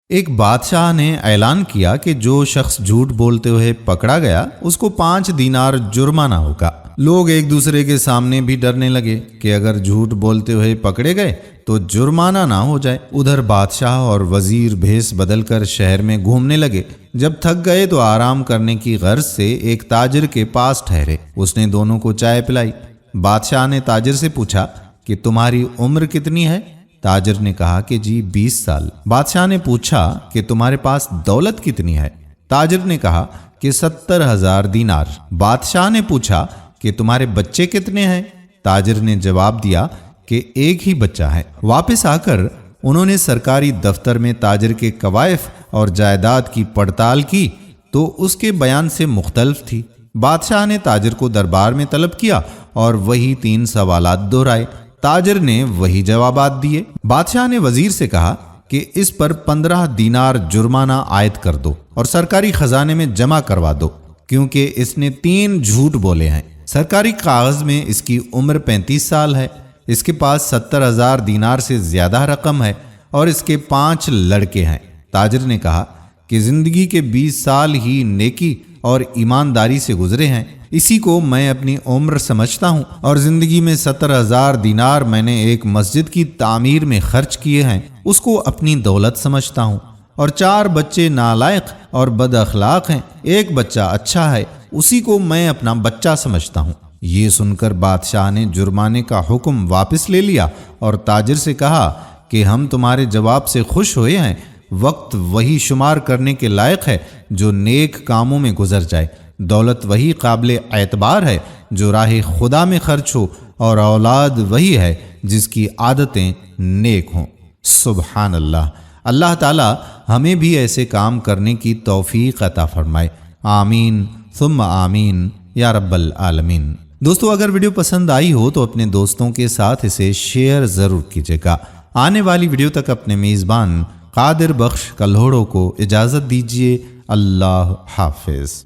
ایک بادشاہ نے اعلان کیا کہ جو شخص جھوٹ بولتے ہوئے پکڑا گیا اس کو 5 دینار جرمانہ ہوگا۔ لوگ ایک دوسرے کے سامنے بھی ڈرنے لگے کہ اگر جھوٹ بولتے ہوئے پکڑے گئے تو جرمانہ نہ ہو جائے۔ ادھر بادشاہ اور وزیر بھیس بدل کر شہر میں گھومنے لگے۔ جب تھک گئے تو آرام کرنے کی غرض سے ایک تاجر کے پاس ٹھہرے۔ اس نے دونوں کو چائے پلائی۔ بادشاہ نے تاجر سے پوچھا کہ تمہاری عمر کتنی ہے؟ تاجر نے کہا کہ جی 20 سال۔ بادشاہ نے پوچھا کہ تمہارے پاس دولت کتنی ہے؟ تاجر نے کہا کہ 70,000 دینار۔ بادشاہ نے پوچھا کہ تمہارے بچے کتنے ہیں؟ تاجر نے جواب دیا کہ ایک ہی بچہ ہے۔ واپس آ کر انہوں نے سرکاری دفتر میں تاجر کے کوائف اور جائیداد کی پڑتال کی تو اس کے بیان سے مختلف تھی۔ بادشاہ نے تاجر کو دربار میں طلب کیا اور وہی 3 سوالات دہرائے۔ تاجر نے وہی جوابات دیے۔ بادشاہ نے وزیر سے کہا کہ اس پر 15 دینار جرمانہ عائد کر دو اور سرکاری خزانے میں جمع کروا دو، کیونکہ اس نے 3 جھوٹ بولے ہیں۔ سرکاری کاغذ میں اس کی عمر 35 سال ہے، اس کے پاس 70,000 دینار سے زیادہ رقم ہے اور اس کے 5 لڑکے ہیں۔ تاجر نے کہا کہ زندگی کے 20 سال ہی نیکی اور ایمانداری سے گزرے ہیں، اسی کو میں اپنی عمر سمجھتا ہوں، اور زندگی میں 70,000 دینار میں نے ایک مسجد کی تعمیر میں خرچ کیے ہیں، اس کو اپنی دولت سمجھتا ہوں، اور 4 بچے نالائق اور بد اخلاق ہیں، ایک بچہ اچھا ہے، اسی کو میں اپنا بچہ سمجھتا ہوں۔ یہ سن کر بادشاہ نے جرمانے کا حکم واپس لے لیا اور تاجر سے کہا کہ ہم تمہارے جواب سے خوش ہوئے ہیں۔ وقت وہی شمار کرنے کے لائق ہے جو نیک کاموں میں گزر جائے، دولت وہی قابل اعتبار ہے جو راہ خدا میں خرچ ہو، اور اولاد وہی ہے جس کی عادتیں نیک ہوں۔ سبحان اللہ۔ اللہ تعالی ہمیں بھی ایسے کام کرنے کی توفیق عطا فرمائے۔ آمین ثم آمین یا رب العالمین۔ دوستو، اگر ویڈیو پسند آئی ہو تو اپنے دوستوں کے ساتھ اسے شیئر ضرور کیجیے گا۔ آنے والی ویڈیو تک اپنے میزبان قادر بخش کلہوڑو کو اجازت دیجیے۔ اللہ حافظ۔